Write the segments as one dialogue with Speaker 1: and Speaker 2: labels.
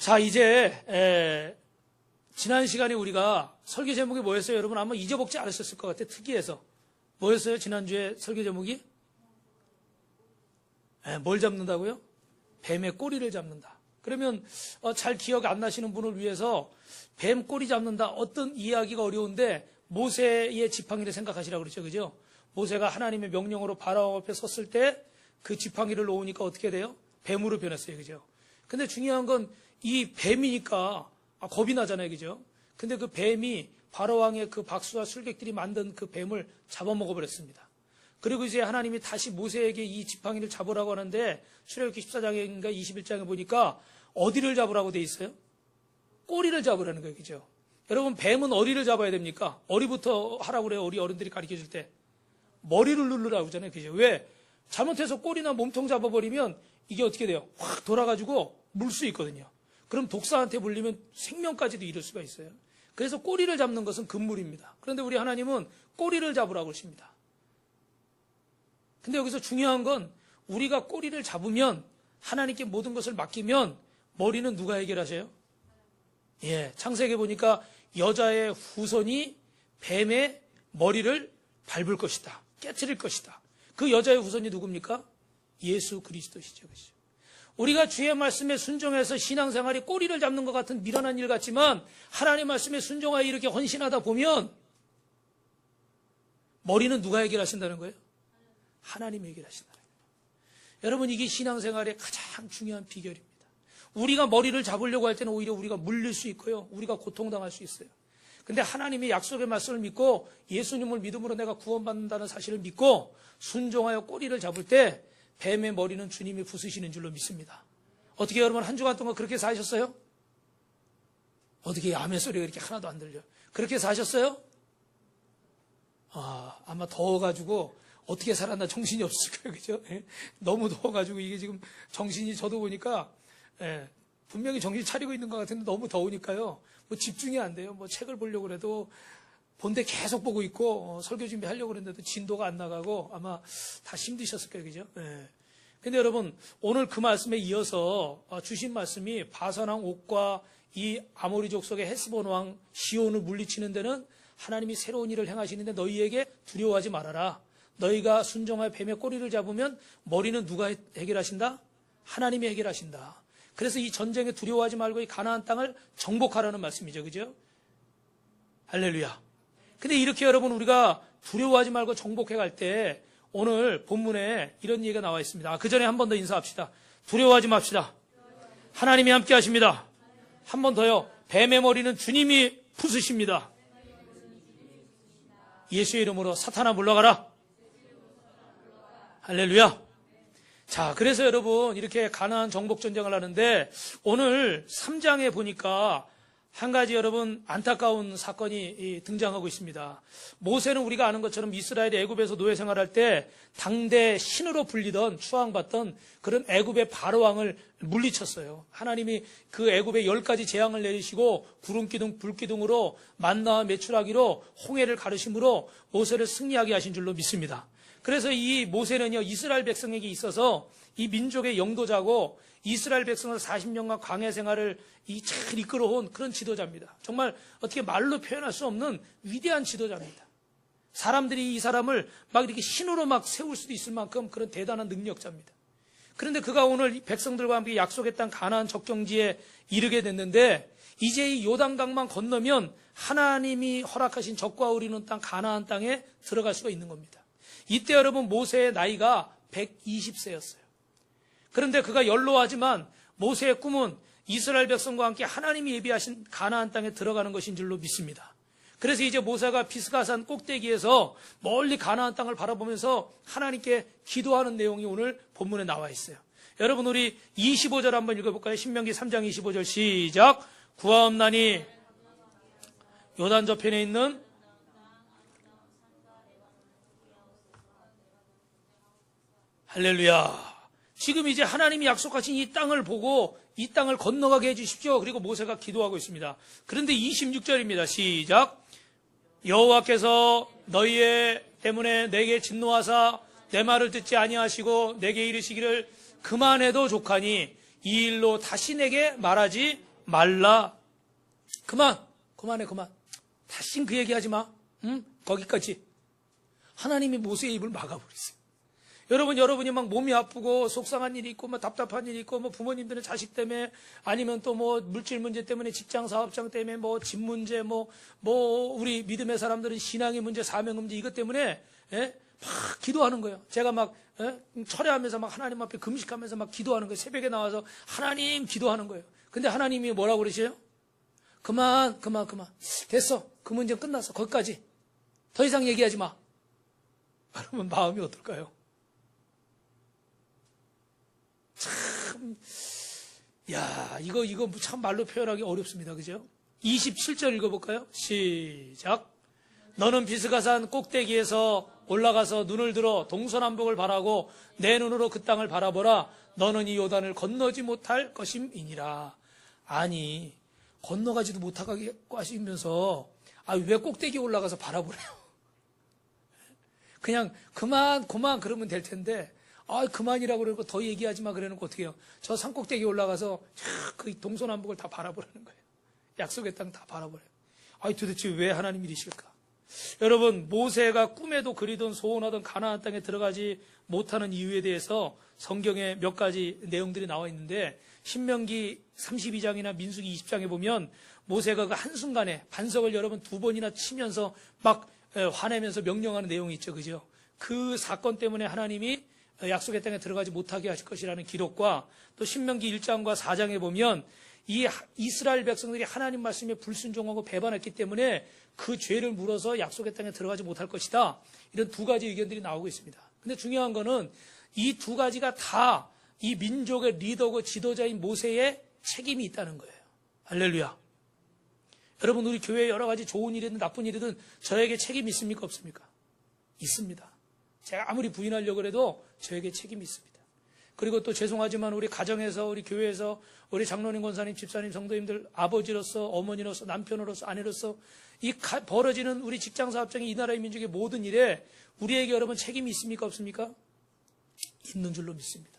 Speaker 1: 자, 이제 지난 시간에 우리가 설교 제목이 뭐였어요? 여러분 아마 잊어먹지 않으셨을 것 같아요. 특이해서. 뭐였어요? 지난주에 설교 제목이? 뭘 잡는다고요? 뱀의 꼬리를 잡는다. 그러면 잘 기억 안 나시는 분을 위해서 뱀 꼬리 잡는다. 어떤 이해하기가 어려운데 모세의 지팡이를 생각하시라고 그러죠. 그죠? 모세가 하나님의 명령으로 바로 앞에 섰을 때 그 지팡이를 놓으니까 어떻게 돼요? 뱀으로 변했어요. 그죠? 근데 중요한 건 이 뱀이니까 겁이 나잖아요. 그죠? 근데 그 뱀이 바로왕의 그 박수와 술객들이 만든 그 뱀을 잡아먹어 버렸습니다. 그리고 이제 하나님이 다시 모세에게 이 지팡이를 잡으라고 하는데 출애굽기 14장인가 21장에 보니까 어디를 잡으라고 돼 있어요? 꼬리를 잡으라는 거예요. 그죠? 여러분 뱀은 어디를 잡아야 됩니까? 어디부터 하라고 그래요? 우리 어른들이 가르쳐 줄 때. 머리를 누르라고 하잖아요. 그죠? 왜? 잘못해서 꼬리나 몸통 잡아버리면 이게 어떻게 돼요? 확 돌아가지고 물 수 있거든요. 그럼 독사한테 물리면 생명까지도 이룰 수가 있어요. 그래서 꼬리를 잡는 것은 금물입니다. 그런데 우리 하나님은 꼬리를 잡으라고 하십니다. 근데 여기서 중요한 건 우리가 꼬리를 잡으면 하나님께 모든 것을 맡기면 머리는 누가 해결하세요? 창세기에 보니까 여자의 후손이 뱀의 머리를 밟을 것이다. 깨트릴 것이다. 그 여자의 후손이 누굽니까? 예수 그리스도시죠. 그렇죠? 우리가 주의 말씀에 순종해서 신앙생활이 꼬리를 잡는 것 같은 미련한 일 같지만 하나님 말씀에 순종하여 이렇게 헌신하다 보면 머리는 누가 해결하신다는 거예요? 하나님이 해결하신다는 거예요. 여러분 이게 신앙생활의 가장 중요한 비결입니다. 우리가 머리를 잡으려고 할 때는 오히려 우리가 물릴 수 있고요. 우리가 고통당할 수 있어요. 근데 하나님의 약속의 말씀을 믿고 예수님을 믿음으로 내가 구원받는다는 사실을 믿고 순종하여 꼬리를 잡을 때 뱀의 머리는 주님이 부수시는 줄로 믿습니다. 어떻게 여러분 한 주간 동안 그렇게 사셨어요? 어떻게 아멘 소리가 이렇게 하나도 안 들려요? 그렇게 사셨어요? 아마 더워가지고 어떻게 살았나 정신이 없을 거예요. 그죠? 너무 더워가지고 이게 지금 정신이 저도 보니까 분명히 정신 차리고 있는 것 같은데 너무 더우니까요. 뭐 집중이 안 돼요. 뭐 책을 보려고 그래도 본데 계속 보고 있고 설교 준비하려고 그랬는데도 진도가 안 나가고 아마 다 힘드셨을 거예요. 그죠? 근데 여러분 오늘 그 말씀에 이어서 주신 말씀이 바산왕 옥과 이 아모리 족속의 헤스본 왕 시온을 물리치는 데는 하나님이 새로운 일을 행하시는데 너희에게 두려워하지 말아라. 너희가 순종하여 뱀의 꼬리를 잡으면 머리는 누가 해결하신다? 하나님이 해결하신다. 그래서 이 전쟁에 두려워하지 말고 이 가나안 땅을 정복하라는 말씀이죠. 그죠? 할렐루야. 근데 이렇게 여러분 우리가 두려워하지 말고 정복해 갈 때 오늘 본문에 이런 얘기가 나와 있습니다. 그 전에 한 번 더 인사합시다. 두려워하지 맙시다. 하나님이 함께 하십니다. 한 번 더요. 뱀의 머리는 주님이 부수십니다. 예수의 이름으로 사탄아 물러가라. 할렐루야. 자, 그래서 여러분 이렇게 가나안 정복 전쟁을 하는데 오늘 3장에 보니까 한 가지 여러분 안타까운 사건이 등장하고 있습니다. 모세는 우리가 아는 것처럼 이스라엘이 애굽에서 노예 생활할 때 당대 신으로 불리던 추앙받던 그런 애굽의 바로왕을 물리쳤어요. 하나님이 그 애굽에 10가지 재앙을 내리시고 구름기둥 불기둥으로 만나와 메추라기로 홍해를 가르심으로 모세를 승리하게 하신 줄로 믿습니다. 그래서 이 모세는요 이스라엘 백성에게 있어서 이 민족의 영도자고 이스라엘 백성을 40년간 광야 생활을 잘 이끌어온 그런 지도자입니다. 정말 어떻게 말로 표현할 수 없는 위대한 지도자입니다. 사람들이 이 사람을 막 이렇게 신으로 막 세울 수도 있을 만큼 그런 대단한 능력자입니다. 그런데 그가 오늘 백성들과 함께 약속의 땅 가나안 적경지에 이르게 됐는데 이제 이 요단강만 건너면 하나님이 허락하신 적과 우리는 땅 가나안 땅에 들어갈 수가 있는 겁니다. 이때 여러분 모세의 나이가 120세였어요. 그런데 그가 연로하지만 모세의 꿈은 이스라엘 백성과 함께 하나님이 예비하신 가나안 땅에 들어가는 것인 줄로 믿습니다. 그래서 이제 모세가 비스가산 꼭대기에서 멀리 가나안 땅을 바라보면서 하나님께 기도하는 내용이 오늘 본문에 나와 있어요. 여러분 우리 25절 한번 읽어볼까요? 신명기 3장 25절 시작. 구하옵나니 요단 저편에 있는 할렐루야. 지금 이제 하나님이 약속하신 이 땅을 보고 이 땅을 건너가게 해주십시오. 그리고 모세가 기도하고 있습니다. 그런데 26절입니다. 시작. 여호와께서 너희의 때문에 내게 진노하사 내 말을 듣지 아니하시고 내게 이르시기를 그만해도 족하니 이 일로 다시 내게 말하지 말라. 그만해. 다신 그 얘기하지 마. 응? 거기까지. 하나님이 모세의 입을 막아버렸어요. 여러분이 막 몸이 아프고 속상한 일이 있고 뭐 답답한 일이 있고 뭐 부모님들은 자식 때문에 아니면 또 뭐 물질 문제 때문에 직장 사업장 때문에 뭐 집 문제 뭐 우리 믿음의 사람들은 신앙의 문제 사명 문제 이것 때문에 막 기도하는 거예요. 제가 막 철회하면서 막 하나님 앞에 금식하면서 막 기도하는 거예요. 새벽에 나와서 하나님 기도하는 거예요. 근데 하나님이 뭐라고 그러세요? 그만. 됐어. 그 문제 끝났어. 거기까지. 더 이상 얘기하지 마. 그러면 마음이 어떨까요? 참, 이거 참 말로 표현하기 어렵습니다. 그죠? 27절 읽어볼까요? 시작. 너는 비스가산 꼭대기에서 올라가서 눈을 들어 동서남북을 바라고 내 눈으로 그 땅을 바라보라. 너는 이 요단을 건너지 못할 것임이니라. 아니, 건너가지도 못하게 하시면서 왜 꼭대기에 올라가서 바라보래요? 그냥 그만 그러면 될 텐데 그만이라고 그러고 더 얘기하지 마 그러는 거 어떻게 해요? 저 산꼭대기에 올라가서 그 동서남북을 다 바라보라는 거예요. 약속의 땅 다 바라보래요. 도대체 왜 하나님 이러실까? 여러분, 모세가 꿈에도 그리던 소원하던 가나안 땅에 들어가지 못하는 이유에 대해서 성경에 몇 가지 내용들이 나와 있는데 신명기 32장이나 민수기 20장에 보면 모세가 그 한순간에 반석을 여러분 2번이나 치면서 막 화내면서 명령하는 내용이 있죠. 그죠? 그 사건 때문에 하나님이 약속의 땅에 들어가지 못하게 하실 것이라는 기록과 또 신명기 1장과 4장에 보면 이 이스라엘 백성들이 하나님 말씀에 불순종하고 배반했기 때문에 그 죄를 물어서 약속의 땅에 들어가지 못할 것이다. 이런 두 가지 의견들이 나오고 있습니다. 근데 중요한 거는 이 두 가지가 다 이 민족의 리더고 지도자인 모세의 책임이 있다는 거예요. 할렐루야. 여러분, 우리 교회에 여러 가지 좋은 일이든 나쁜 일이든 저에게 책임이 있습니까? 없습니까? 있습니다. 제가 아무리 부인하려고 해도 저에게 책임이 있습니다. 그리고 또 죄송하지만 우리 가정에서, 우리 교회에서, 우리 장로님, 권사님, 집사님, 성도님들, 아버지로서, 어머니로서, 남편으로서, 아내로서 벌어지는 우리 직장 사업장의 이 나라의 민족의 모든 일에 우리에게 여러분 책임이 있습니까? 없습니까? 있는 줄로 믿습니다.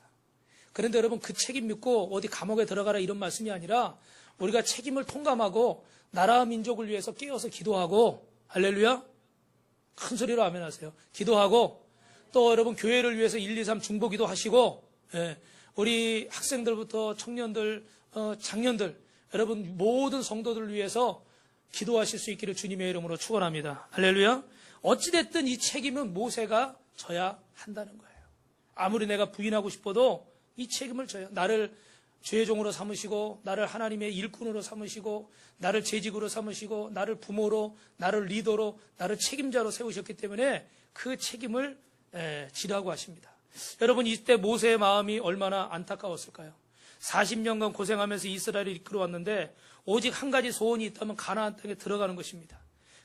Speaker 1: 그런데 여러분 그 책임 믿고 어디 감옥에 들어가라 이런 말씀이 아니라 우리가 책임을 통감하고 나라와 민족을 위해서 깨어서 기도하고, 할렐루야, 큰 소리로 아멘 하세요. 기도하고 또 여러분 교회를 위해서 1, 2, 3 중보기도 하시고, 우리 학생들부터 청년들, 장년들, 여러분 모든 성도들을 위해서 기도하실 수 있기를 주님의 이름으로 축원합니다. 할렐루야. 어찌됐든 이 책임은 모세가 져야 한다는 거예요. 아무리 내가 부인하고 싶어도 이 책임을 져요. 나를 죄의 종으로 삼으시고, 나를 하나님의 일꾼으로 삼으시고, 나를 재직으로 삼으시고, 나를 부모로, 나를 리더로, 나를 책임자로 세우셨기 때문에 그 책임을 지라고 하십니다. 여러분, 이때 모세의 마음이 얼마나 안타까웠을까요? 40년간 고생하면서 이스라엘을 이끌어 왔는데 오직 한 가지 소원이 있다면 가나안 땅에 들어가는 것입니다.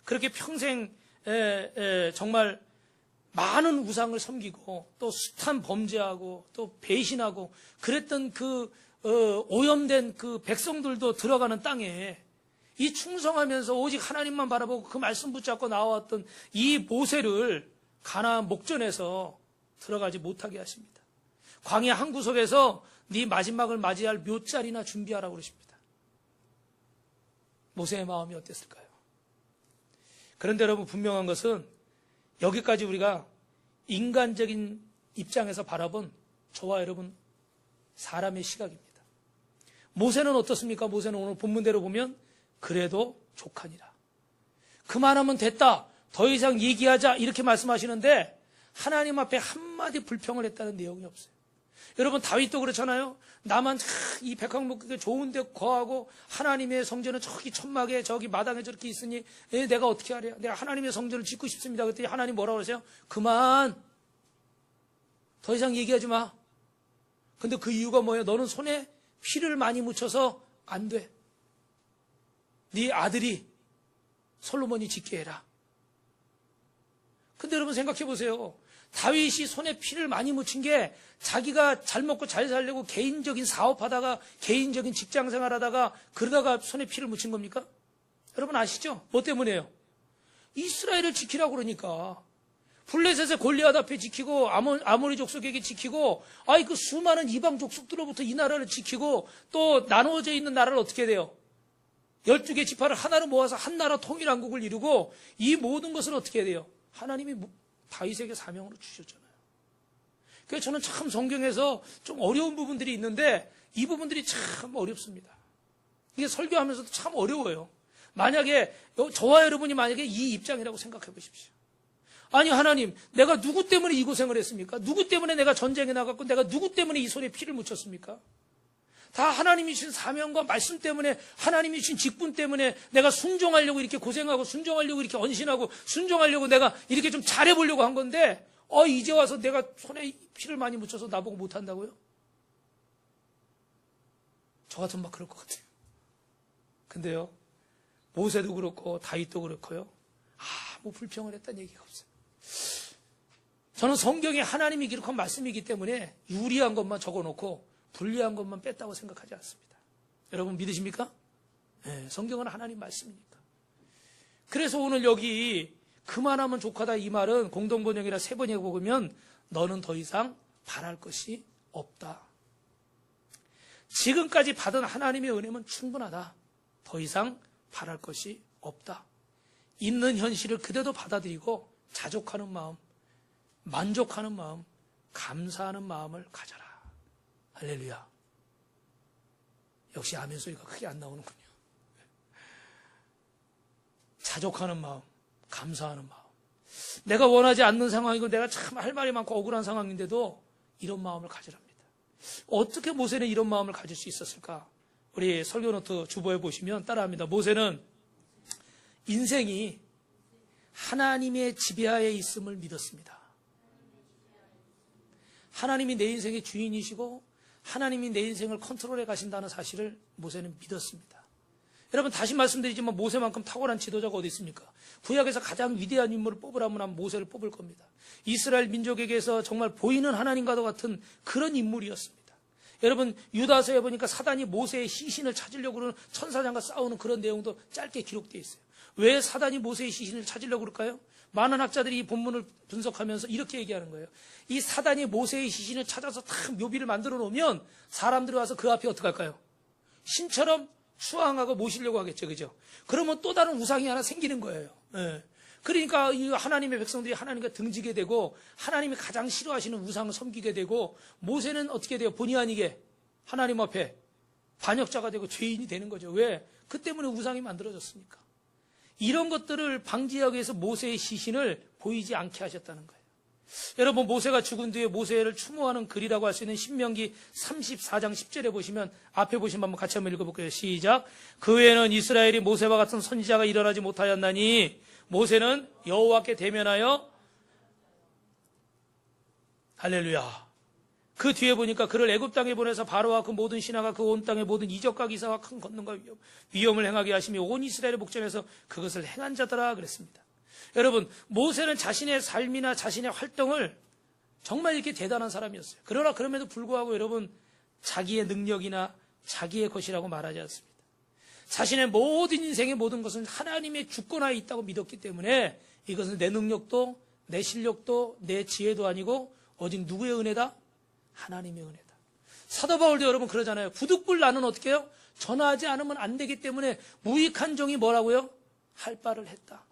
Speaker 1: 그렇게 평생 정말 많은 우상을 섬기고 또 숱한 범죄하고 또 배신하고 그랬던 그 오염된 그 백성들도 들어가는 땅에 이 충성하면서 오직 하나님만 바라보고 그 말씀 붙잡고 나왔던 이 모세를 가나안 목전에서 들어가지 못하게 하십니다. 광야 한 구석에서 네 마지막을 맞이할 묘자리나 준비하라고 그러십니다. 모세의 마음이 어땠을까요? 그런데 여러분 분명한 것은 여기까지 우리가 인간적인 입장에서 바라본 저와 여러분 사람의 시각입니다. 모세는 어떻습니까? 모세는 오늘 본문대로 보면 그래도 족하니라. 그만하면 됐다. 더 이상 얘기하자. 이렇게 말씀하시는데 하나님 앞에 한마디 불평을 했다는 내용이 없어요. 여러분 다윗도 그렇잖아요. 나만 이 백향목에 좋은 데 거하고 하나님의 성전은 저기 천막에 저기 마당에 저렇게 있으니 내가 어떻게 하랴. 내가 하나님의 성전을 짓고 싶습니다. 그랬더니 하나님 뭐라고 그러세요? 그만. 더 이상 얘기하지 마. 근데 그 이유가 뭐예요? 너는 손에 피를 많이 묻혀서 안 돼. 네 아들이 솔로몬이 짓게 해라. 근데 여러분 생각해 보세요. 다윗이 손에 피를 많이 묻힌 게 자기가 잘 먹고 잘 살려고 개인적인 사업하다가 개인적인 직장 생활하다가 그러다가 손에 피를 묻힌 겁니까? 여러분 아시죠? 뭐 때문에요? 이스라엘을 지키라고 그러니까. 블레셋의 골리앗 앞에 지키고 아모리 족속에게 지키고 그 수많은 이방 족속들로부터 이 나라를 지키고 또 나누어져 있는 나라를 어떻게 돼요? 12개 지파를 하나로 모아서 한 나라 통일왕국을 이루고 이 모든 것을 어떻게 해야 돼요? 하나님이 다윗에게 사명으로 주셨잖아요. 그래서 저는 참 성경에서 좀 어려운 부분들이 있는데 이 부분들이 참 어렵습니다. 이게 설교하면서도 참 어려워요. 만약에 저와 여러분이 만약에 이 입장이라고 생각해 보십시오. 아니 하나님, 내가 누구 때문에 이 고생을 했습니까? 누구 때문에 내가 전쟁에 나갔고 내가 누구 때문에 이 손에 피를 묻혔습니까? 다 하나님이 주신 사명과 말씀 때문에, 하나님이 주신 직분 때문에 내가 순종하려고 이렇게 고생하고 순종하려고 이렇게 언신하고 순종하려고 내가 이렇게 좀 잘해보려고 한 건데 이제 와서 내가 손에 피를 많이 묻혀서 나보고 못한다고요? 저 같으면 막 그럴 것 같아요. 근데요, 모세도 그렇고 다윗도 그렇고요, 아무 불평을 했다는 얘기가 없어요. 저는 성경에 하나님이 기록한 말씀이기 때문에 유리한 것만 적어놓고 불리한 것만 뺐다고 생각하지 않습니다. 여러분 믿으십니까? 네, 성경은 하나님 말씀이니까. 그래서 오늘 여기 그만하면 족하다 이 말은 공동번역이라 세 번역에 보면 너는 더 이상 바랄 것이 없다. 지금까지 받은 하나님의 은혜는 충분하다. 더 이상 바랄 것이 없다. 있는 현실을 그대로 받아들이고 자족하는 마음, 만족하는 마음, 감사하는 마음을 가져라. 할렐루야. 역시 아멘 소리가 크게 안 나오는군요. 자족하는 마음, 감사하는 마음. 내가 원하지 않는 상황이고 내가 참 할 말이 많고 억울한 상황인데도 이런 마음을 가지랍니다. 어떻게 모세는 이런 마음을 가질 수 있었을까? 우리 설교노트 주보에 보시면 따라합니다. 모세는 인생이 하나님의 지배하에 있음을 믿었습니다. 하나님이 내 인생의 주인이시고 하나님이 내 인생을 컨트롤해 가신다는 사실을 모세는 믿었습니다. 여러분 다시 말씀드리지만 모세만큼 탁월한 지도자가 어디 있습니까? 구약에서 가장 위대한 인물을 뽑으라면 모세를 뽑을 겁니다. 이스라엘 민족에게서 정말 보이는 하나님과도 같은 그런 인물이었습니다. 여러분 유다서에 보니까 사단이 모세의 시신을 찾으려고 그러는 천사장과 싸우는 그런 내용도 짧게 기록되어 있어요. 왜 사단이 모세의 시신을 찾으려고 그럴까요? 많은 학자들이 이 본문을 분석하면서 이렇게 얘기하는 거예요. 이 사단이 모세의 시신을 찾아서 탁 묘비를 만들어 놓으면 사람들이 와서 그 앞에 어떻게 할까요? 신처럼 수항하고 모시려고 하겠죠. 그죠? 그러면 또 다른 우상이 하나 생기는 거예요. 예. 그러니까 이 하나님의 백성들이 하나님과 등지게 되고 하나님이 가장 싫어하시는 우상을 섬기게 되고 모세는 어떻게 돼요? 본의 아니게 하나님 앞에 반역자가 되고 죄인이 되는 거죠. 왜? 그 때문에 우상이 만들어졌으니까. 이런 것들을 방지하기 위해서 모세의 시신을 보이지 않게 하셨다는 거예요. 여러분 모세가 죽은 뒤에 모세를 추모하는 글이라고 할 수 있는 신명기 34장 10절에 보시면 앞에 보시면 한번 같이 한번 읽어볼게요. 시작. 그 외에는 이스라엘이 모세와 같은 선지자가 일어나지 못하였나니 모세는 여호와께 대면하여 할렐루야. 그 뒤에 보니까 그를 애굽 땅에 보내서 바로와 그 모든 신하가 그 온 땅의 모든 이적과 기사와 큰 권능과 위엄을 행하게 하시며 온 이스라엘의 목전에서 그것을 행한 자더라 그랬습니다. 여러분 모세는 자신의 삶이나 자신의 활동을 정말 이렇게 대단한 사람이었어요. 그러나 그럼에도 불구하고 여러분 자기의 능력이나 자기의 것이라고 말하지 않습니다. 자신의 모든 인생의 모든 것은 하나님의 주권하에 있다고 믿었기 때문에 이것은 내 능력도 내 실력도 내 지혜도 아니고 오직 누구의 은혜다? 하나님의 은혜다. 사도 바울도 여러분 그러잖아요. 부득불 나는 어떻게 해요? 전하지 않으면 안 되기 때문에 무익한 종이 뭐라고요? 할 바를 했다.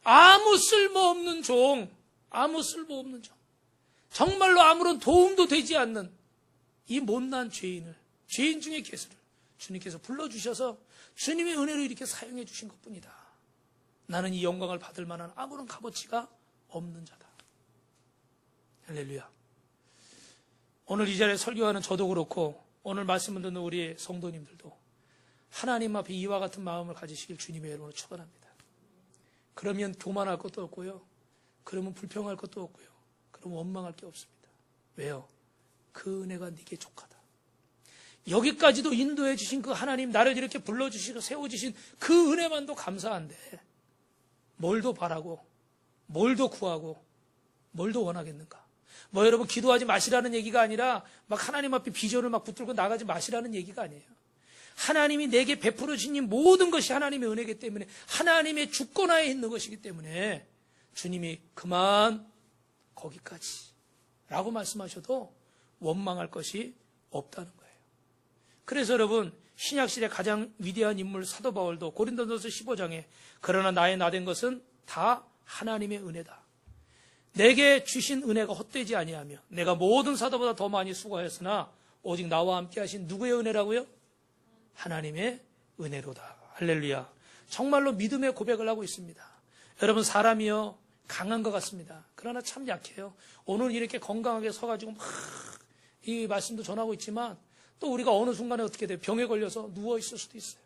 Speaker 1: 아무 쓸모없는 종, 아무 쓸모없는 종, 정말로 아무런 도움도 되지 않는 이 못난 죄인을, 죄인 중에 개수를 주님께서 불러주셔서 주님의 은혜로 이렇게 사용해 주신 것뿐이다. 나는 이 영광을 받을 만한 아무런 값어치가 없는 자다. 할렐루야. 오늘 이 자리에 설교하는 저도 그렇고 오늘 말씀을 듣는 우리 성도님들도 하나님 앞에 이와 같은 마음을 가지시길 주님의 이름으로 축원합니다. 그러면 교만할 것도 없고요. 그러면 불평할 것도 없고요. 그러면 원망할 게 없습니다. 왜요? 그 은혜가 네게 족하다. 여기까지도 인도해 주신 그 하나님, 나를 이렇게 불러주시고 세워주신 그 은혜만도 감사한데 뭘 더 바라고 뭘 더 구하고 뭘 더 원하겠는가? 뭐 여러분 기도하지 마시라는 얘기가 아니라 막 하나님 앞에 비전을 막 붙들고 나가지 마시라는 얘기가 아니에요. 하나님이 내게 베풀어 주신 모든 것이 하나님의 은혜이기 때문에 하나님의 주권하에 있는 것이기 때문에 주님이 그만 거기까지 라고 말씀하셔도 원망할 것이 없다는 거예요. 그래서 여러분, 신약시대 가장 위대한 인물 사도 바울도 고린도전서 15장에 그러나 나의 나된 것은 다 하나님의 은혜다. 내게 주신 은혜가 헛되지 아니하며 내가 모든 사도보다 더 많이 수고하였으나 오직 나와 함께 하신 누구의 은혜라고요? 하나님의 은혜로다. 할렐루야. 정말로 믿음의 고백을 하고 있습니다. 여러분, 사람이요 강한 것 같습니다. 그러나 참 약해요. 오늘 이렇게 건강하게 서가지고 막 이 말씀도 전하고 있지만 또 우리가 어느 순간에 어떻게 돼요? 병에 걸려서 누워 있을 수도 있어요.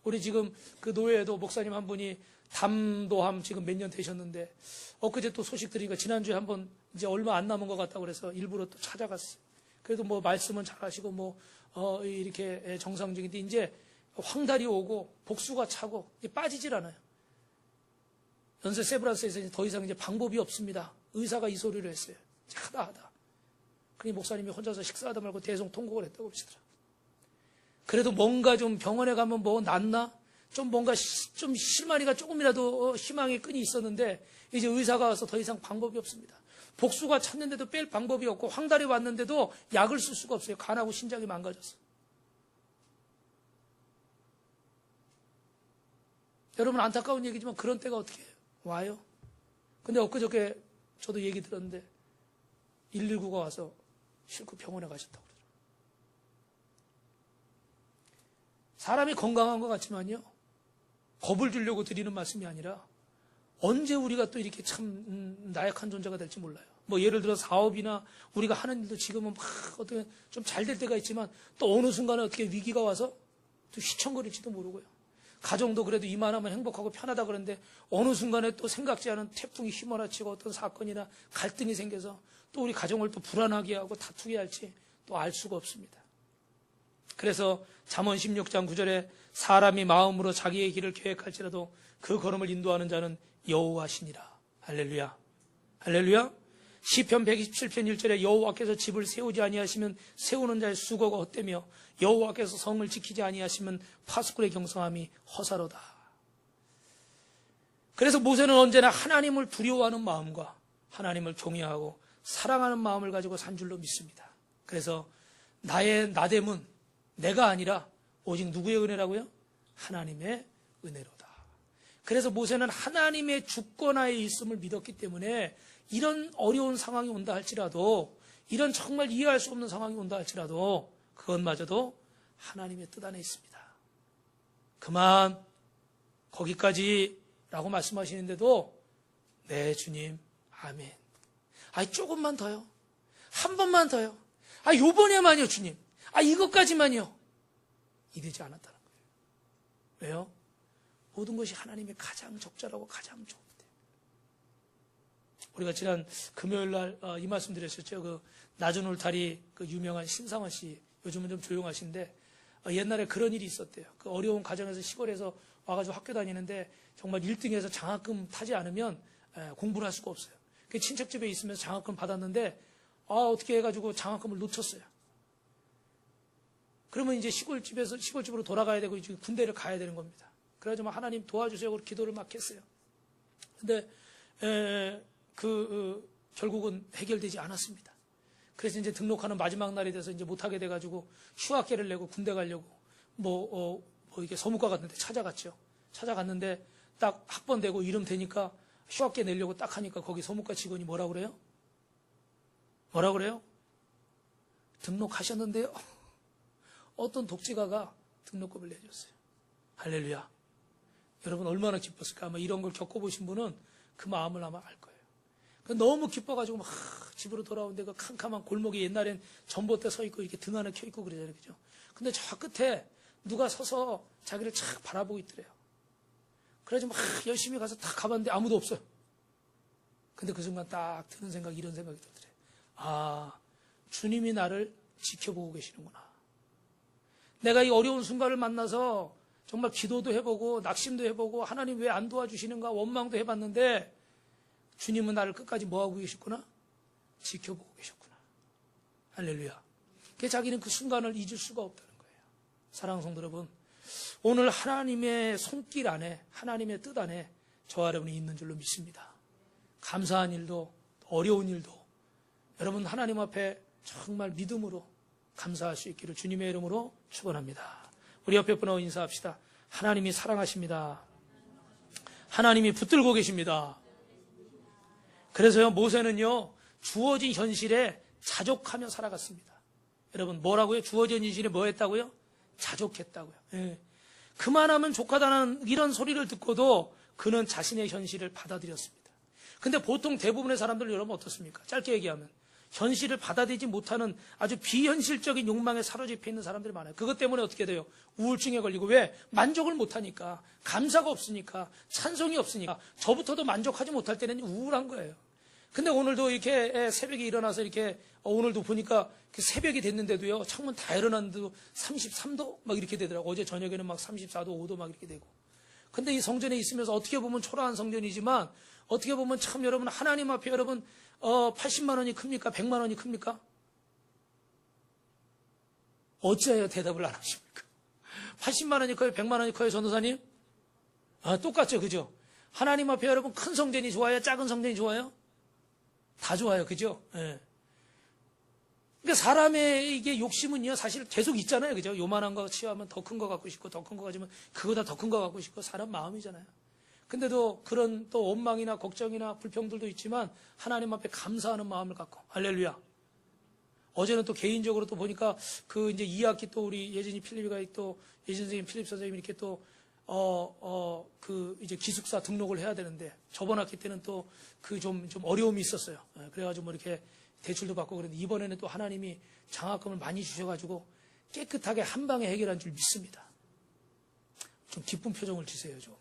Speaker 1: 우리 지금 그 노예에도 목사님 한 분이 담도암 지금 몇 년 되셨는데 엊그제 또 소식 들으니까 지난주에 한번 이제 얼마 안 남은 것 같다고 그래서 일부러 또 찾아갔어요. 그래도 뭐 말씀은 잘하시고 뭐 이렇게 정상적인데 이제 황달이 오고 복수가 차고 빠지질 않아요. 연세 세브란스에서 이제 더 이상 이제 방법이 없습니다. 의사가 이 소리를 했어요. 하다. 그러니 목사님이 혼자서 식사하다 말고 대성통곡을 했다고 그러시더라고요. 그래도 뭔가 좀 병원에 가면 뭐 낫나? 좀 뭔가 좀 실마리가 조금이라도 희망의 끈이 있었는데 이제 의사가 와서 더 이상 방법이 없습니다. 복수가 찼는데도 뺄 방법이 없고 황달이 왔는데도 약을 쓸 수가 없어요. 간하고 신장이 망가져서. 여러분, 안타까운 얘기지만 그런 때가 어떻게 와요? 근데 엊그저께 저도 얘기 들었는데 119가 와서 실컷 병원에 가셨다고 그러더라고요. 사람이 건강한 것 같지만요, 겁을 주려고 드리는 말씀이 아니라 언제 우리가 또 이렇게 참 나약한 존재가 될지 몰라요. 뭐 예를 들어 사업이나 우리가 하는 일도 지금은 막 어떻게 좀 잘 될 때가 있지만 또 어느 순간에 어떻게 위기가 와서 또 휘청거릴지도 모르고요. 가정도 그래도 이만하면 행복하고 편하다 그러는데 어느 순간에 또 생각지 않은 태풍이 휘몰아치고 어떤 사건이나 갈등이 생겨서 또 우리 가정을 또 불안하게 하고 다투게 할지 또 알 수가 없습니다. 그래서 잠언 16장 9절에 사람이 마음으로 자기의 길을 계획할지라도 그 걸음을 인도하는 자는 여호와시니라. 할렐루야. 할렐루야. 시편 127편 1절에 여호와께서 집을 세우지 아니하시면 세우는 자의 수고가 헛되며 여호와께서 성을 지키지 아니하시면 파수꾼의 경성함이 허사로다. 그래서 모세는 언제나 하나님을 두려워하는 마음과 하나님을 경외하고 사랑하는 마음을 가지고 산 줄로 믿습니다. 그래서 나의 나됨은 내가 아니라 오직 누구의 은혜라고요? 하나님의 은혜로다. 그래서 모세는 하나님의 주권하에 있음을 믿었기 때문에 이런 어려운 상황이 온다 할지라도, 이런 정말 이해할 수 없는 상황이 온다 할지라도 그것마저도 하나님의 뜻 안에 있습니다. 그만 거기까지 라고 말씀하시는데도 네 주님 아멘. 조금만 더요. 한 번만 더요. 요번에만요 주님. 이것까지만요. 이르지 않았다는 거예요. 왜요? 모든 것이 하나님의 가장 적절하고 가장 좋은데. 우리가 지난 금요일 날 이 말씀 드렸었죠. 그 낮은 울타리 그 유명한 신상원 씨, 요즘은 좀 조용하신데 옛날에 그런 일이 있었대요. 그 어려운 가정에서 시골에서 와가지고 학교 다니는데 정말 1등에서 장학금 타지 않으면 공부를 할 수가 없어요. 그 친척 집에 있으면서 장학금 받았는데 어떻게 해가지고 장학금을 놓쳤어요. 그러면 이제 시골집으로 돌아가야 되고 이제 군대를 가야 되는 겁니다. 그래가지고 하나님 도와주세요. 그리고 기도를 막 했어요. 근데 결국은 해결되지 않았습니다. 그래서 이제 등록하는 마지막 날이 돼서 이제 못하게 돼가지고 휴학계를 내고 군대 가려고 이게 서무과 같은데 찾아갔죠. 찾아갔는데 딱 학번되고 이름 되니까 휴학계 내려고 딱 하니까 거기 서무과 직원이 뭐라 그래요? 뭐라 그래요? 등록하셨는데요. 어떤 독재가가 등록금을 내줬어요. 할렐루야. 여러분 얼마나 기뻤을까? 아마 이런 걸 겪어보신 분은 그 마음을 아마 알 거예요. 너무 기뻐가지고 막 집으로 돌아오는데 그 캄캄한 골목에 옛날엔 전봇대 서 있고 이렇게 등 하나 켜 있고 그러잖아요. 그죠? 근데 저 끝에 누가 서서 자기를 착 바라보고 있더래요. 그래가지고 막 열심히 가서 딱 가봤는데 아무도 없어요. 근데 그 순간 딱 드는 생각이 이런 생각이 들더래요. 주님이 나를 지켜보고 계시는구나. 내가 이 어려운 순간을 만나서 정말 기도도 해보고 낙심도 해보고 하나님 왜 안 도와주시는가 원망도 해봤는데 주님은 나를 끝까지 뭐하고 계셨구나? 지켜보고 계셨구나. 할렐루야. 그래서 자기는 그 순간을 잊을 수가 없다는 거예요. 사랑하는 성도 여러분, 오늘 하나님의 손길 안에, 하나님의 뜻 안에 저와 여러분이 있는 줄로 믿습니다. 감사한 일도 어려운 일도 여러분 하나님 앞에 정말 믿음으로 감사할 수 있기를 주님의 이름으로 축원합니다. 우리 옆에 분하고 인사합시다. 하나님이 사랑하십니다. 하나님이 붙들고 계십니다. 그래서요, 모세는요, 주어진 현실에 자족하며 살아갔습니다. 여러분, 뭐라고요? 주어진 현실에 뭐 했다고요? 자족했다고요. 예. 그만하면 족하다는 이런 소리를 듣고도 그는 자신의 현실을 받아들였습니다. 근데 보통 대부분의 사람들 여러분 어떻습니까? 짧게 얘기하면 현실을 받아들이지 못하는 아주 비현실적인 욕망에 사로잡혀 있는 사람들이 많아요. 그것 때문에 어떻게 돼요? 우울증에 걸리고. 왜? 만족을 못하니까, 감사가 없으니까, 찬송이 없으니까. 저부터도 만족하지 못할 때는 우울한 거예요. 근데 오늘도 이렇게 새벽에 일어나서 이렇게 오늘도 보니까 새벽이 됐는데도요, 창문 다 열어놨는데도 33도 막 이렇게 되더라고요. 어제 저녁에는 막 34도, 5도 막 이렇게 되고. 근데 이 성전에 있으면서 어떻게 보면 초라한 성전이지만 어떻게 보면 참 여러분 하나님 앞에 여러분 80만 원이 큽니까? 100만 원이 큽니까? 어찌하여 대답을 안 하십니까? 80만 원이 커요? 100만 원이 커요? 전도사님? 똑같죠. 그죠? 하나님 앞에 여러분 큰 성전이 좋아요? 작은 성전이 좋아요? 다 좋아요. 그죠? 예. 그러니까 사람의 이게 욕심은요, 사실 계속 있잖아요. 그죠? 요만한 거 치워하면 더 큰 거 갖고 싶고, 더 큰 거 가지면 그거보다 더 큰 거 갖고 싶고, 사람 마음이잖아요. 근데도 그런 또 원망이나 걱정이나 불평들도 있지만 하나님 앞에 감사하는 마음을 갖고, 할렐루야. 어제는 또 개인적으로 또 보니까 그 이제 2학기 또 우리 예진이 필립이가 또 예진 선생님, 필립 선생님 이렇게 또 그 이제 기숙사 등록을 해야 되는데 저번 학기 때는 또 그 좀 어려움이 있었어요. 그래가지고 뭐 이렇게 대출도 받고 그랬는데 이번에는 또 하나님이 장학금을 많이 주셔가지고 깨끗하게 한 방에 해결한 줄 믿습니다. 좀 기쁜 표정을 주세요. 좀.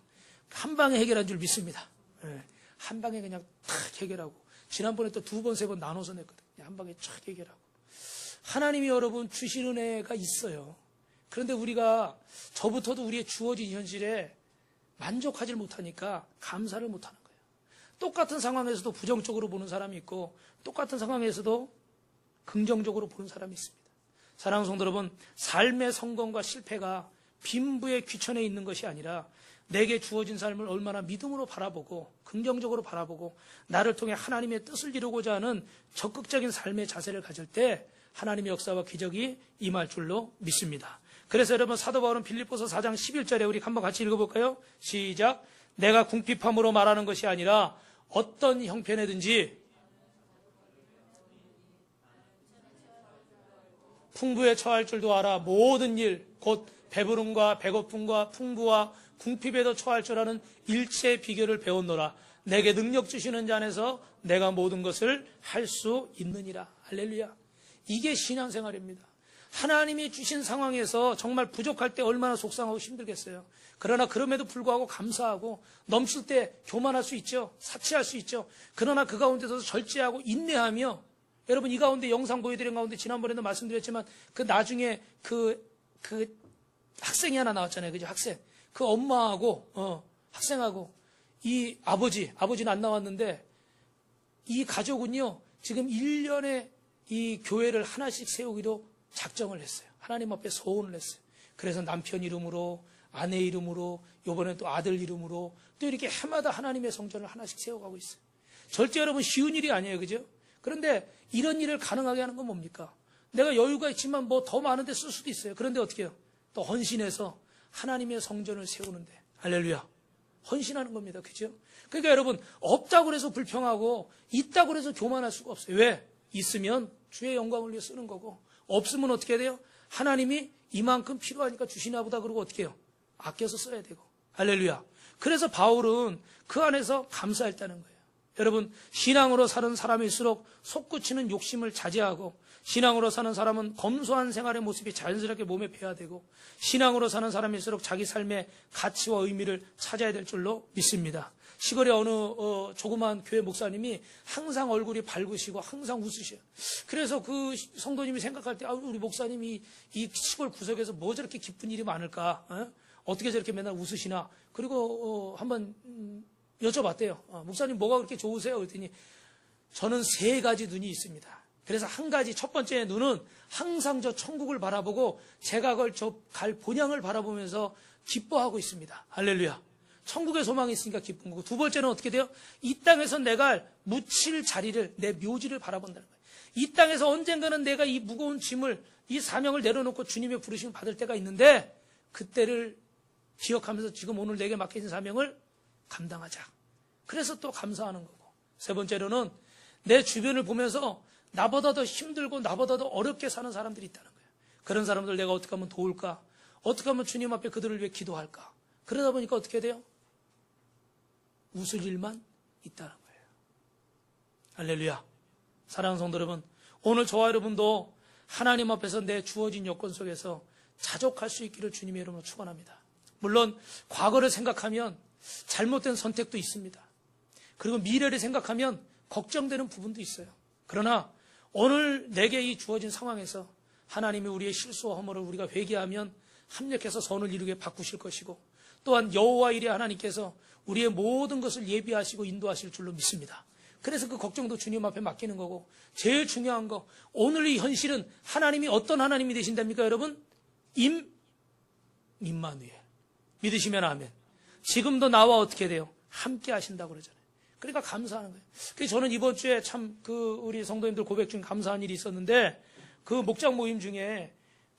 Speaker 1: 한 방에 해결한 줄 믿습니다. 한 방에 그냥 탁 해결하고 지난번에 또 2번, 3번 나눠서 냈거든요. 한 방에 탁 해결하고. 하나님이 여러분 주시는 은혜가 있어요. 그런데 우리가 저부터도 우리의 주어진 현실에 만족하지 못하니까 감사를 못하는 거예요. 똑같은 상황에서도 부정적으로 보는 사람이 있고 똑같은 상황에서도 긍정적으로 보는 사람이 있습니다. 사랑하는 성도 여러분, 삶의 성공과 실패가 빈부의 귀천에 있는 것이 아니라 내게 주어진 삶을 얼마나 믿음으로 바라보고 긍정적으로 바라보고 나를 통해 하나님의 뜻을 이루고자 하는 적극적인 삶의 자세를 가질 때 하나님의 역사와 기적이 임할 줄로 믿습니다. 그래서 여러분 사도 바울은 빌립보서 4장 11절에 우리 한번 같이 읽어볼까요? 시작. 내가 궁핍함으로 말하는 것이 아니라 어떤 형편에든지 풍부에 처할 줄도 알아. 모든 일 곧 배부름과 배고픔과 풍부와 궁핍에도 처할 줄 아는 일체의 비결을 배웠노라. 내게 능력 주시는 자 안에서 내가 모든 것을 할 수 있느니라. 할렐루야. 이게 신앙생활입니다. 하나님이 주신 상황에서 정말 부족할 때 얼마나 속상하고 힘들겠어요. 그러나 그럼에도 불구하고 감사하고 넘칠 때 교만할 수 있죠. 사치할 수 있죠. 그러나 그 가운데서 절제하고 인내하며 여러분 이 가운데 영상 보여드린 가운데 지난번에도 말씀드렸지만 그 나중에 그 학생이 하나 나왔잖아요. 그죠? 학생. 그 엄마하고 학생하고 이 아버지는 안 나왔는데 이 가족은요. 지금 1년에 이 교회를 하나씩 세우기로 작정을 했어요. 하나님 앞에 소원을 했어요. 그래서 남편 이름으로 아내 이름으로 이번엔 또 아들 이름으로 또 이렇게 해마다 하나님의 성전을 하나씩 세워가고 있어요. 절대 여러분 쉬운 일이 아니에요. 그죠? 그런데 이런 일을 가능하게 하는 건 뭡니까? 내가 여유가 있지만 뭐 더 많은 데 쓸 수도 있어요. 그런데 어떻게 해요? 또 헌신해서 하나님의 성전을 세우는데 할렐루야. 헌신하는 겁니다. 그죠? 그러니까 여러분 없다고 해서 불평하고 있다고 해서 교만할 수가 없어요. 왜? 있으면 주의 영광을 위해 쓰는 거고 없으면 어떻게 돼요? 하나님이 이만큼 필요하니까 주시나 보다 그러고 어떻게 해요? 아껴서 써야 되고 할렐루야. 그래서 바울은 그 안에서 감사했다는 거예요. 여러분 신앙으로 사는 사람일수록 솟구치는 욕심을 자제하고 신앙으로 사는 사람은 검소한 생활의 모습이 자연스럽게 몸에 배야 되고 신앙으로 사는 사람일수록 자기 삶의 가치와 의미를 찾아야 될 줄로 믿습니다. 시골의 어느 조그마한 교회 목사님이 항상 얼굴이 밝으시고 항상 웃으셔요. 그래서 그 성도님이 생각할 때 우리 목사님이 이 시골 구석에서 뭐 저렇게 기쁜 일이 많을까? 어떻게 저렇게 맨날 웃으시나? 그리고 한번 여쭤봤대요. 목사님 뭐가 그렇게 좋으세요? 그랬더니 저는 3가지 눈이 있습니다. 그래서 한 가지 첫 번째 눈은 항상 저 천국을 바라보고 제가 갈 본향을 바라보면서 기뻐하고 있습니다. 할렐루야. 천국의 소망이 있으니까 기쁜 거고, 두 번째는 어떻게 돼요? 이 땅에서 내가 묻힐 자리를, 내 묘지를 바라본다는 거예요. 이 땅에서 언젠가는 내가 이 무거운 짐을, 이 사명을 내려놓고 주님의 부르심을 받을 때가 있는데, 그때를 기억하면서 지금 오늘 내게 맡겨진 사명을 감당하자. 그래서 또 감사하는 거고. 세 번째로는 내 주변을 보면서 나보다 더 힘들고 나보다 더 어렵게 사는 사람들이 있다는 거예요. 그런 사람들 내가 어떻게 하면 도울까? 어떻게 하면 주님 앞에 그들을 위해 기도할까? 그러다 보니까 어떻게 돼요? 웃을 일만 있다는 거예요. 할렐루야. 사랑하는 성도 여러분, 오늘 저와 여러분도 하나님 앞에서 내 주어진 여건 속에서 자족할 수 있기를 주님의 이름으로 축원합니다. 물론 과거를 생각하면 잘못된 선택도 있습니다. 그리고 미래를 생각하면 걱정되는 부분도 있어요. 그러나 오늘 내게 이 주어진 상황에서 하나님이 우리의 실수와 허물을 우리가 회개하면 합력해서 선을 이루게 바꾸실 것이고, 또한 여호와 일의 하나님께서 우리의 모든 것을 예비하시고 인도하실 줄로 믿습니다. 그래서 그 걱정도 주님 앞에 맡기는 거고, 제일 중요한 거, 오늘의 현실은 하나님이 어떤 하나님이 되신답니까, 여러분? 임마누엘. 믿으시면 아멘. 지금도 나와 어떻게 돼요? 함께 하신다고 그러잖아요. 그러니까 감사하는 거예요. 그래서 저는 이번 주에 참 우리 성도님들 고백 중에 감사한 일이 있었는데, 그 목장 모임 중에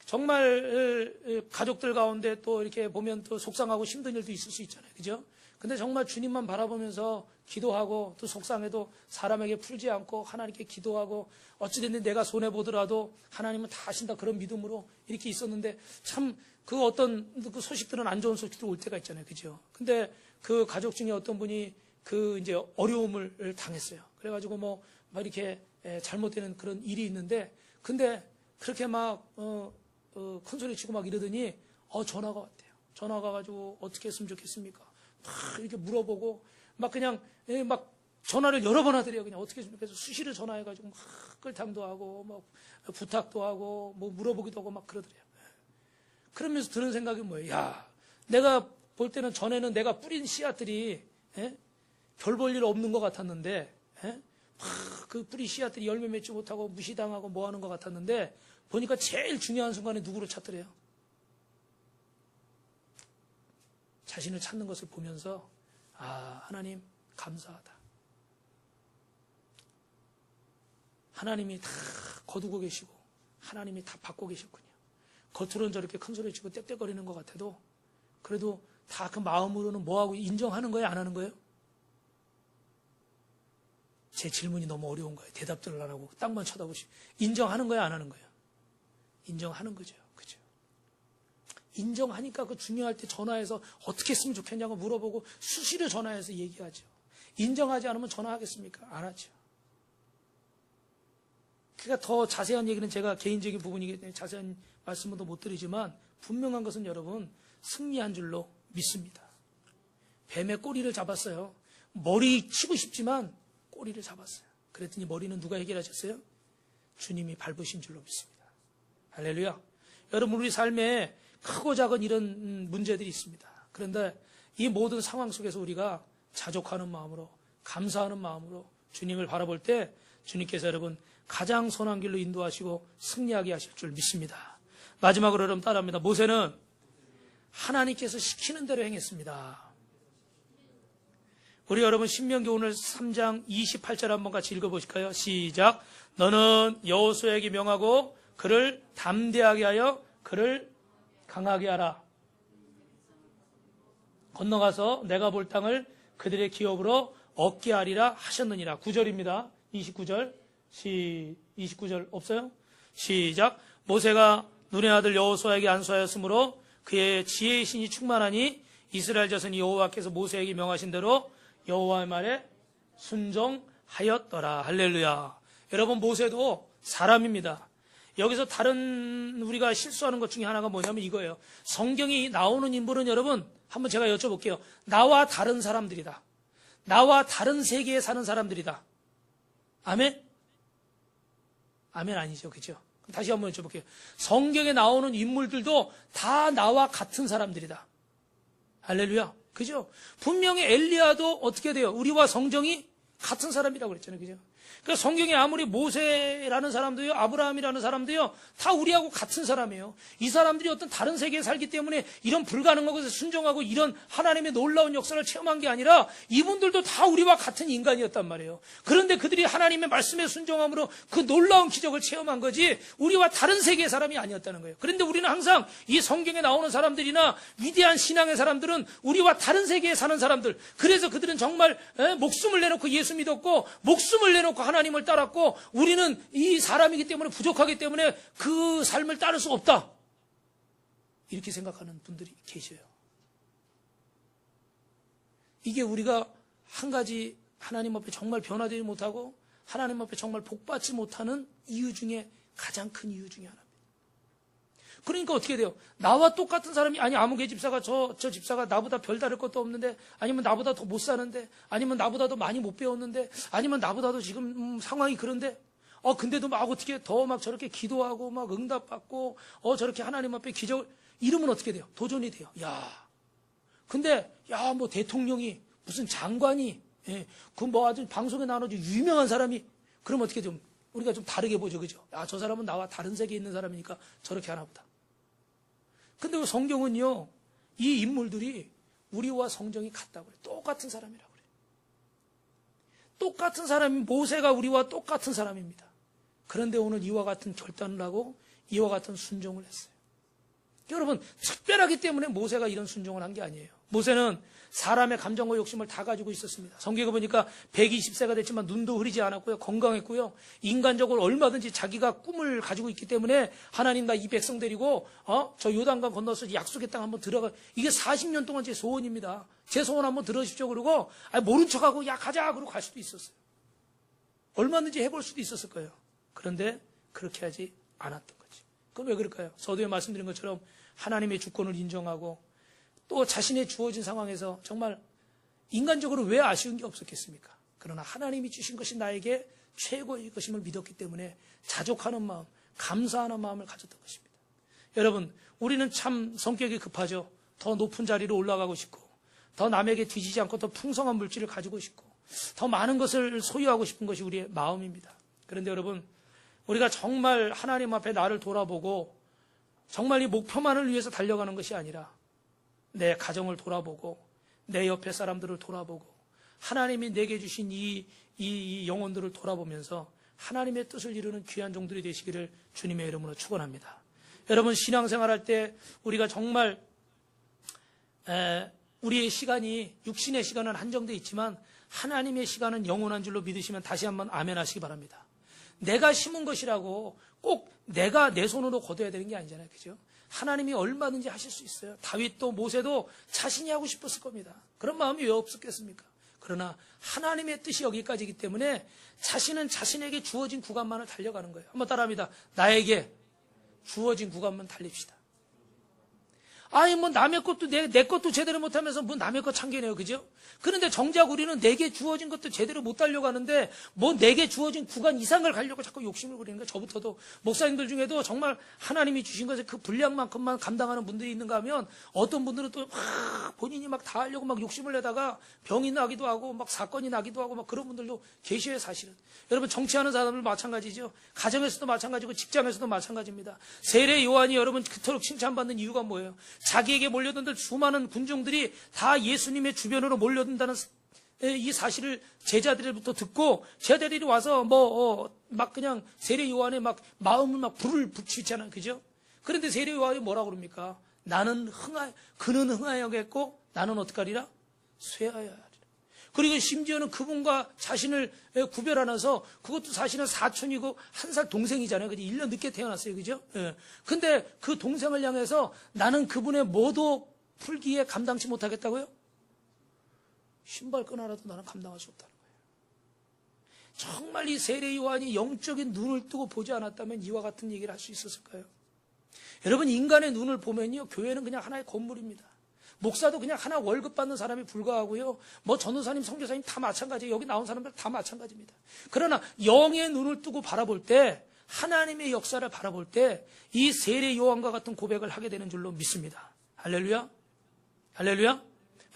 Speaker 1: 정말 가족들 가운데 또 이렇게 보면 또 속상하고 힘든 일도 있을 수 있잖아요. 그죠? 근데 정말 주님만 바라보면서 기도하고 또 속상해도 사람에게 풀지 않고 하나님께 기도하고 어찌됐든 내가 손해보더라도 하나님은 다 하신다, 그런 믿음으로 이렇게 있었는데, 참 그 어떤 그 소식들은 안 좋은 소식들 올 때가 있잖아요. 그죠? 근데 그 가족 중에 어떤 분이 그 이제 어려움을 당했어요. 그래가지고 막 이렇게 잘못되는 그런 일이 있는데, 근데 그렇게 막 큰 소리 치고 막 이러더니 전화가 왔대요. 전화가 와가지고 어떻게 했으면 좋겠습니까? 막 이렇게 물어보고 막 그냥 막 전화를 여러 번 하더래요. 그냥 어떻게 했으면 좋겠어. 수시로 전화해가지고 막 끌탕도 하고 막 부탁도 하고 뭐 물어보기도 하고 막 그러더래요. 그러면서 드는 생각이 뭐예요? 야, 내가 볼 때는 전에는 내가 뿌린 씨앗들이 별 볼 일 없는 것 같았는데, 그 뿌리 씨앗들이 열매 맺지 못하고 무시당하고 뭐 하는 것 같았는데, 보니까 제일 중요한 순간에 누구를 찾더래요? 자신을 찾는 것을 보면서, 하나님 감사하다. 하나님이 다 거두고 계시고 하나님이 다 받고 계셨군요. 겉으로는 저렇게 큰 소리 치고 떽떽거리는 것 같아도 그래도 다 그 마음으로는 뭐하고 인정하는 거예요? 안 하는 거예요? 제 질문이 너무 어려운 거예요. 대답들을 안 하고 땅만 쳐다보시고. 인정하는 거예요? 안 하는 거예요? 인정하는 거죠. 그죠? 인정하니까 그 중요할 때 전화해서 어떻게 했으면 좋겠냐고 물어보고 수시로 전화해서 얘기하죠. 인정하지 않으면 전화하겠습니까? 안 하죠. 그러니까 더 자세한 얘기는 제가 개인적인 부분이기 때문에 자세한 말씀은 더 못 드리지만, 분명한 것은 여러분 승리한 줄로 믿습니다. 뱀의 꼬리를 잡았어요. 머리 치고 싶지만 꼬리를 잡았어요. 그랬더니 머리는 누가 해결하셨어요? 주님이 밟으신 줄로 믿습니다. 할렐루야. 여러분, 우리 삶에 크고 작은 이런 문제들이 있습니다. 그런데 이 모든 상황 속에서 우리가 자족하는 마음으로, 감사하는 마음으로 주님을 바라볼 때 주님께서 여러분 가장 선한 길로 인도하시고 승리하게 하실 줄 믿습니다. 마지막으로 여러분 따라합니다. 모세는 하나님께서 시키는 대로 행했습니다. 우리 여러분 신명기 오늘 3장 28절 한번 같이 읽어보실까요? 시작. 너는 여호수아에게 명하고 그를 담대하게 하여 그를 강하게 하라. 건너가서 내가 볼 땅을 그들의 기업으로 얻게 하리라 하셨느니라. 9절입니다. 29절. 29절 없어요? 시작. 모세가 눈의 아들 여호수아에게 안수하였으므로 그의 지혜의 신이 충만하니 이스라엘 자손이 여호와께서 모세에게 명하신 대로 여호와의 말에 순종하였더라. 할렐루야. 여러분, 모세도 사람입니다. 여기서 다른 우리가 실수하는 것 중에 하나가 뭐냐면 이거예요. 성경이 나오는 인물은 여러분 한번 제가 여쭤볼게요. 나와 다른 사람들이다. 나와 다른 세계에 사는 사람들이다. 아멘? 아멘 아니죠. 그죠? 다시 한번 여쭤볼게요. 성경에 나오는 인물들도 다 나와 같은 사람들이다. 할렐루야. 그죠? 분명히 엘리야도 어떻게 돼요? 우리와 성정이 같은 사람이라고 그랬잖아요. 그죠? 그러니까 성경에 아무리 모세라는 사람도요, 아브라함이라는 사람도요, 다 우리하고 같은 사람이에요. 이 사람들이 어떤 다른 세계에 살기 때문에 이런 불가능한 것에 순종하고 이런 하나님의 놀라운 역사를 체험한 게 아니라 이분들도 다 우리와 같은 인간이었단 말이에요. 그런데 그들이 하나님의 말씀에 순종함으로 그 놀라운 기적을 체험한 거지 우리와 다른 세계의 사람이 아니었다는 거예요. 그런데 우리는 항상 이 성경에 나오는 사람들이나 위대한 신앙의 사람들은 우리와 다른 세계에 사는 사람들, 그래서 그들은 정말 목숨을 내놓고 예수 믿었고 목숨을 내놓고 하나님을 따랐고 우리는 이 사람이기 때문에 부족하기 때문에 그 삶을 따를 수 없다, 이렇게 생각하는 분들이 계셔요. 이게 우리가 한 가지 하나님 앞에 정말 변화되지 못하고 하나님 앞에 정말 복받지 못하는 이유 중에 가장 큰 이유 중에 하나입니다. 그러니까 어떻게 돼요? 나와 똑같은 사람이, 아니 아무개 집사가 저 집사가 나보다 별다를 것도 없는데, 아니면 나보다 더 못 사는데, 아니면 나보다 더 많이 못 배웠는데, 아니면 나보다도 지금 상황이 그런데, 근데도 막 어떻게 더 막 저렇게 기도하고 막 응답받고 저렇게 하나님 앞에 기적을 이러면 어떻게 돼요? 도전이 돼요. 근데 뭐 대통령이 무슨 장관이 그 뭐 아주 방송에 나오는 유명한 사람이, 그럼 어떻게 좀 우리가 좀 다르게 보죠, 그죠? 저 사람은 나와 다른 세계에 있는 사람이니까 저렇게 하나 보다. 근데 성경은요, 이 인물들이 우리와 성정이 같다고 그래요. 똑같은 사람이라고 그래요. 똑같은 사람이, 모세가 우리와 똑같은 사람입니다. 그런데 오늘 이와 같은 결단을 하고 이와 같은 순종을 했어요. 여러분, 특별하기 때문에 모세가 이런 순종을 한 게 아니에요. 모세는 사람의 감정과 욕심을 다 가지고 있었습니다. 성경에 보니까 120세가 됐지만 눈도 흐리지 않았고요. 건강했고요. 인간적으로 얼마든지 자기가 꿈을 가지고 있기 때문에 하나님 나 이 백성 데리고 저 요단강 건너서 약속의 땅 한번 들어가. 이게 40년 동안 제 소원입니다. 제 소원 한번 들어주십시오. 그러고 모른 척하고 야 가자 그러고 갈 수도 있었어요. 얼마든지 해볼 수도 있었을 거예요. 그런데 그렇게 하지 않았던 거지. 그럼 왜 그럴까요? 서두에 말씀드린 것처럼 하나님의 주권을 인정하고 또 자신의 주어진 상황에서 정말 인간적으로 왜 아쉬운 게 없었겠습니까? 그러나 하나님이 주신 것이 나에게 최고의 것임을 믿었기 때문에 자족하는 마음, 감사하는 마음을 가졌던 것입니다. 여러분, 우리는 참 성격이 급하죠. 더 높은 자리로 올라가고 싶고, 더 남에게 뒤지지 않고 더 풍성한 물질을 가지고 싶고, 더 많은 것을 소유하고 싶은 것이 우리의 마음입니다. 그런데 여러분, 우리가 정말 하나님 앞에 나를 돌아보고 정말 이 목표만을 위해서 달려가는 것이 아니라 내 가정을 돌아보고 내 옆에 사람들을 돌아보고 하나님이 내게 주신 이 영혼들을 돌아보면서 하나님의 뜻을 이루는 귀한 종들이 되시기를 주님의 이름으로 축원합니다. 여러분, 신앙생활할 때 우리가 정말 우리의 시간이, 육신의 시간은 한정되어 있지만 하나님의 시간은 영원한 줄로 믿으시면 다시 한번 아멘 하시기 바랍니다. 내가 심은 것이라고 꼭 내가 내 손으로 거둬야 되는 게 아니잖아요. 그죠? 하나님이 얼마든지 하실 수 있어요. 다윗도 모세도 자신이 하고 싶었을 겁니다. 그런 마음이 왜 없었겠습니까? 그러나 하나님의 뜻이 여기까지이기 때문에 자신은 자신에게 주어진 구간만을 달려가는 거예요. 한번 따라합니다. 나에게 주어진 구간만 달립시다. 뭐 남의 것도 내 것도 제대로 못하면서 뭐 남의 것 참견해요. 그죠? 그런데 정작 우리는 내게 주어진 것도 제대로 못 달려가는데 뭐 내게 주어진 구간 이상을 가려고 자꾸 욕심을 부리는 거예요. 저부터도 목사님들 중에도 정말 하나님이 주신 것에 그 분량만큼만 감당하는 분들이 있는가 하면 어떤 분들은 또 본인이 막 다 하려고 막 욕심을 내다가 병이 나기도 하고 막 사건이 나기도 하고 막 그런 분들도 계셔요. 사실은. 여러분, 정치하는 사람들 마찬가지죠. 가정에서도 마찬가지고 직장에서도 마찬가지입니다. 세례 요한이 여러분 그토록 칭찬받는 이유가 뭐예요? 자기에게 몰려든들 수많은 군중들이 다 예수님의 주변으로 몰려든다는 이 사실을 제자들부터 듣고 제자들이 와서 막 그냥 세례 요한의 막 마음을 막 불을 붙이잖아요. 그죠? 그런데 세례 요한이 뭐라고 그럽니까? 그는 흥하여겠고 나는 어떡하리라? 쇠하여야 하리라. 그리고 심지어는 그분과 자신을 구별하면서 그것도 사실은 사촌이고 한 살 동생이잖아요. 그죠? 1년 늦게 태어났어요. 그죠? 예. 근데 그 동생을 향해서 나는 그분의 뭐도 풀기에 감당치 못하겠다고요? 신발 끈 하나도 나는 감당할 수 없다는 거예요. 정말 이 세례 요한이 영적인 눈을 뜨고 보지 않았다면 이와 같은 얘기를 할 수 있었을까요? 여러분, 인간의 눈을 보면요, 교회는 그냥 하나의 건물입니다. 목사도 그냥 하나 월급 받는 사람이 불과하고요. 뭐 전도사님, 선교사님 다 마찬가지예요. 여기 나온 사람들 다 마찬가지입니다. 그러나 영의 눈을 뜨고 바라볼 때, 하나님의 역사를 바라볼 때 이 세례 요한과 같은 고백을 하게 되는 줄로 믿습니다. 할렐루야? 할렐루야?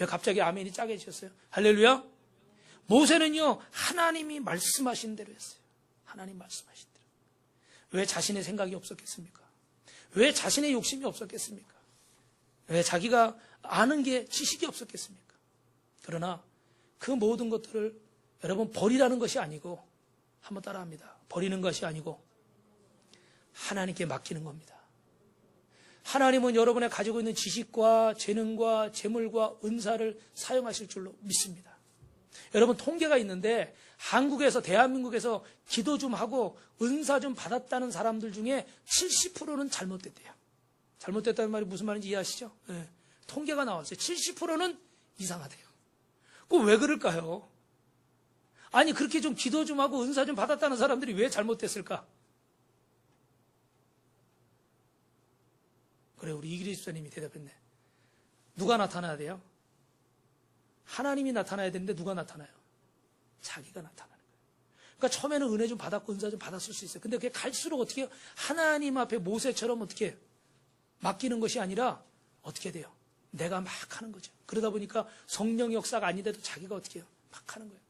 Speaker 1: 왜 갑자기 아멘이 짜게 해주셨어요? 할렐루야? 모세는요, 하나님이 말씀하신 대로 했어요. 하나님 말씀하신 대로. 왜 자신의 생각이 없었겠습니까? 왜 자신의 욕심이 없었겠습니까? 왜 자기가 아는 게 지식이 없었겠습니까? 그러나 그 모든 것들을 여러분 버리라는 것이 아니고, 한번 따라합니다. 버리는 것이 아니고 하나님께 맡기는 겁니다. 하나님은 여러분의 가지고 있는 지식과 재능과 재물과 은사를 사용하실 줄로 믿습니다. 여러분 통계가 있는데 한국에서 대한민국에서 기도 좀 하고 은사 좀 받았다는 사람들 중에 70%는 잘못됐대요. 잘못됐다는 말이 무슨 말인지 이해하시죠? 네. 통계가 나왔어요. 70%는 이상하대요. 그거 왜 그럴까요? 아니 그렇게 좀 기도 좀 하고 은사 좀 받았다는 사람들이 왜 잘못됐을까? 그래, 우리 이기리 집사님이 대답했네. 누가 나타나야 돼요? 하나님이 나타나야 되는데 누가 나타나요? 자기가 나타나는 거예요. 그러니까 처음에는 은혜 좀 받았고 은사 좀 받았을 수 있어요. 근데 그게 갈수록 어떻게 해요? 하나님 앞에 모세처럼 어떻게 해요? 맡기는 것이 아니라 어떻게 돼요? 내가 막 하는 거죠. 그러다 보니까 성령 역사가 아닌데도 자기가 어떻게 해요? 막 하는 거예요.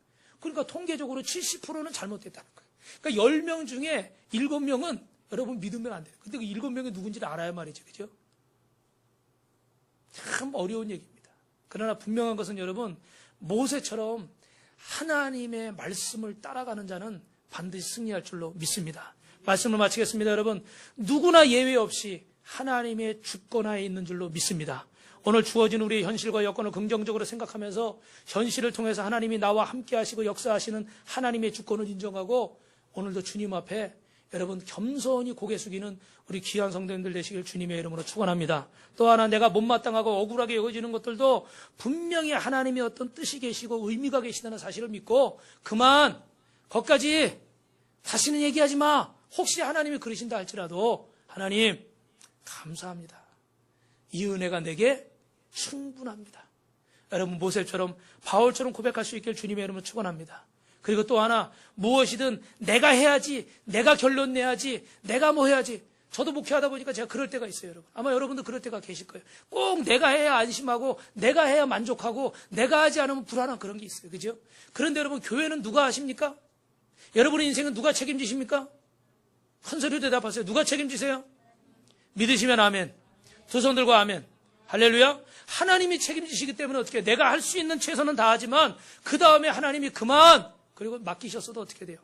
Speaker 1: 그러니까 통계적으로 70%는 잘못됐다는 거예요. 그러니까 10명 중에 7명은 여러분 믿으면 안 돼요. 근데 그 7명이 누군지를 알아야 말이죠. 그죠? 참 어려운 얘기입니다. 그러나 분명한 것은 여러분, 모세처럼 하나님의 말씀을 따라가는 자는 반드시 승리할 줄로 믿습니다. 말씀을 마치겠습니다. 여러분, 누구나 예외 없이 하나님의 주권하에 있는 줄로 믿습니다. 오늘 주어진 우리의 현실과 여건을 긍정적으로 생각하면서 현실을 통해서 하나님이 나와 함께 하시고 역사하시는 하나님의 주권을 인정하고 오늘도 주님 앞에 여러분 겸손히 고개 숙이는 우리 귀한 성도님들 되시길 주님의 이름으로 축원합니다. 또 하나 내가 못마땅하고 억울하게 여겨지는 것들도 분명히 하나님의 어떤 뜻이 계시고 의미가 계시다는 사실을 믿고 그만 거기까지 다시는 얘기하지 마. 혹시 하나님이 그러신다 할지라도 하나님 감사합니다. 이 은혜가 내게 충분합니다. 여러분 모세처럼 바울처럼 고백할 수 있길 주님의 이름으로 축원합니다. 그리고 또 하나 무엇이든 내가 해야지, 내가 결론 내야지, 내가 뭐 해야지. 저도 목회하다 보니까 제가 그럴 때가 있어요, 여러분. 아마 여러분도 그럴 때가 계실 거예요. 꼭 내가 해야 안심하고 내가 해야 만족하고 내가 하지 않으면 불안한 그런 게 있어요. 그죠? 그런데 여러분 교회는 누가 하십니까? 여러분의 인생은 누가 책임지십니까? 큰 소리로 대답하세요. 누가 책임지세요? 믿으시면 아멘. 두 손 들고 아멘. 할렐루야. 하나님이 책임지시기 때문에 어떻게 해요? 내가 할 수 있는 최선은 다하지만 그 다음에 하나님이 그만 그리고 맡기셨어도 어떻게 돼요?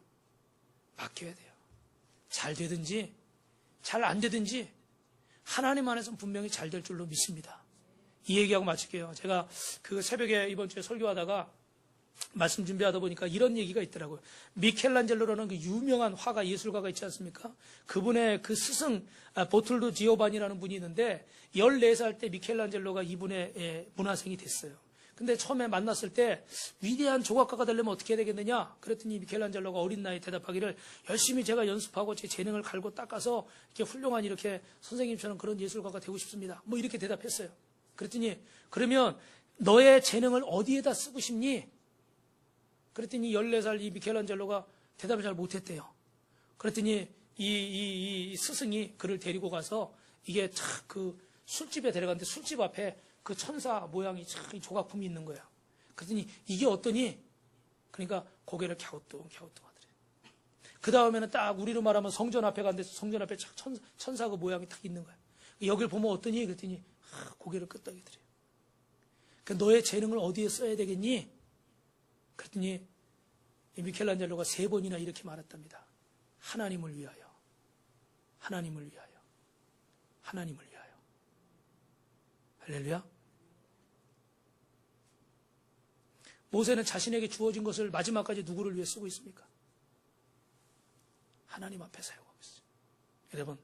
Speaker 1: 맡겨야 돼요. 잘 되든지 잘 안 되든지 하나님 안에서는 분명히 잘 될 줄로 믿습니다. 이 얘기하고 마칠게요. 제가 그 새벽에 이번 주에 설교하다가 말씀 준비하다 보니까 이런 얘기가 있더라고요. 미켈란젤로라는 그 유명한 화가, 예술가가 있지 않습니까? 그분의 그 스승 보툴도 지오바니라는 분이 있는데 14살 때 미켈란젤로가 이분의 문화생이 됐어요. 근데 처음에 만났을 때 위대한 조각가가 되려면 어떻게 해야 되겠느냐? 그랬더니 미켈란젤로가 어린 나이에 대답하기를 열심히 제가 연습하고 제 재능을 갈고 닦아서 이렇게 훌륭한 이렇게 선생님처럼 그런 예술가가 되고 싶습니다. 뭐 이렇게 대답했어요. 그랬더니 그러면 너의 재능을 어디에다 쓰고 싶니? 그랬더니 14살 이 미켈란젤로가 대답을 잘 못했대요. 그랬더니 이 스승이 그를 데리고 가서 이게 착 그 술집에 데려갔는데 술집 앞에 그 천사 모양이 참 조각품이 있는 거야. 그랬더니 이게 어떠니? 그러니까 고개를 갸우뚱 하더래. 그 다음에는 딱 우리로 말하면 성전 앞에 갔는데 성전 앞에 착 천사 그 모양이 딱 있는 거야. 여길 보면 어떠니? 그랬더니 고개를 끄덕이더래. 그러니까 너의 재능을 어디에 써야 되겠니? 그랬더니 미켈란젤로가 3번이나 이렇게 말했답니다. 하나님을 위하여, 하나님을 위하여, 하나님을 위하여. 할렐루야. 모세는 자신에게 주어진 것을 마지막까지 누구를 위해 쓰고 있습니까? 하나님 앞에 사용하고 있어요. 여러분,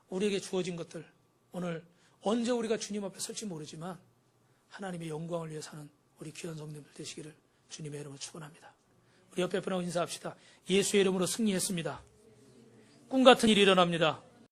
Speaker 1: 우리에게 주어진 것들 오늘 언제 우리가 주님 앞에 설지 모르지만 하나님의 영광을 위해 사는 우리 귀한 성도님들 되시기를 주님의 이름으로 축원합니다. 우리 옆에 분하고 인사합시다. 예수의 이름으로 승리했습니다. 꿈 같은 일이 일어납니다.